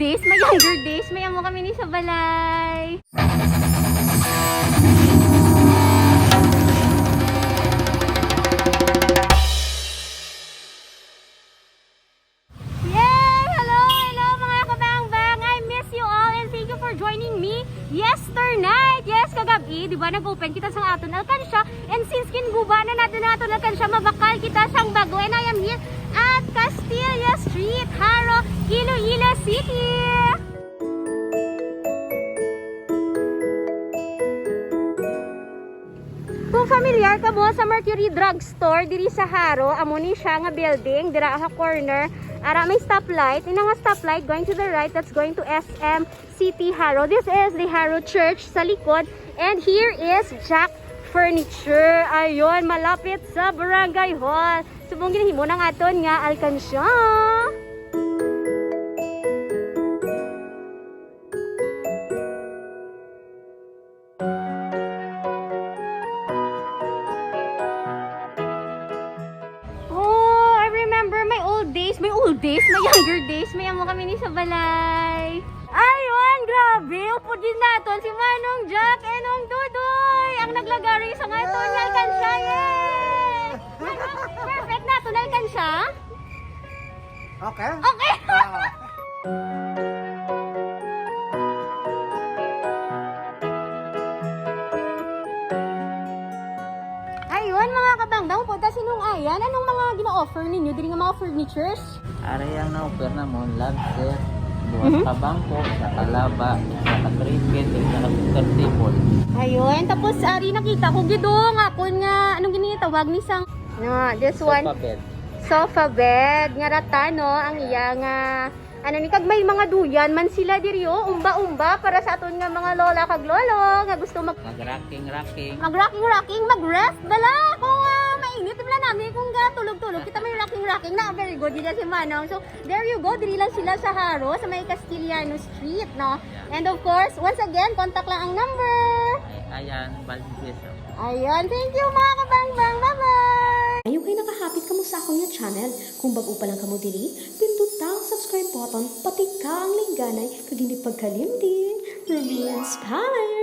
days, may younger days, may amo kami ni sa balay. Yay! Hello mga kabang-bang! I miss you all and thank you for joining me yesternight. Yes, kagabi, di ba, nag-open kita sa aton alkansya, and since kinguba na natin alkansya, mabakal kita sang bago, and I am here at Castilla Street, Haro, Iloilo City. Kung familiar ka mo sa Mercury Drugstore diri sa Haro, amo ni siya nga building dira sa corner. Ara may stoplight, ina nga stoplight going to the right, that's going to SM City Haro. This is the Haro Church sa likod, and here is Jack Furniture. Ayon, malapit sa Barangay Hall. Subong ginahimo ng aton nga alkansya. May younger days, may amo kami ni sa balay. Ayun, grabe, upo din naton si Manong Jack and Nong Dudoy, ang naglagari sa ngaton ng alkansya. Yay! Perfect na, tunal alkansya? Okay. Okay! Ayun, mga kabangdang, punta sinong ayan, anong mga gina-offer ninyo diri nga mga furnitures? Ari ang na-offer na mo, love set, buwas ka bangko, sa kalaba, sa tripod, sa center table. Ayun, tapos ari nakita ko gidong akon nga anong ginitawag ni sang this one Sofa bed. sofa bed nga rata no ang iya nga ano ni kag may mga duyan man sila diri umba-umba para sa aton nga mga lola kag lolo nga gusto Mag-racking. mag-rocking mag-rest bala kung mainit bala namin kung tulog-tulog kita may rocking na very good dito si Manong. So there you go, diri lang sila sa Haro sa may Castiliano Street no. And of course, once again, contact lang ang number. Ayan, Valdez. Ayun, thank you mga kabang-bang. Bye-bye! Ayaw kayo nakahapit ka mo sa akong yung channel. Kung bago pa lang ka mo diri, pindot ang subscribe button, pati ka ang lingganay, kag hindi pagkalimtin. Ruby Inspire!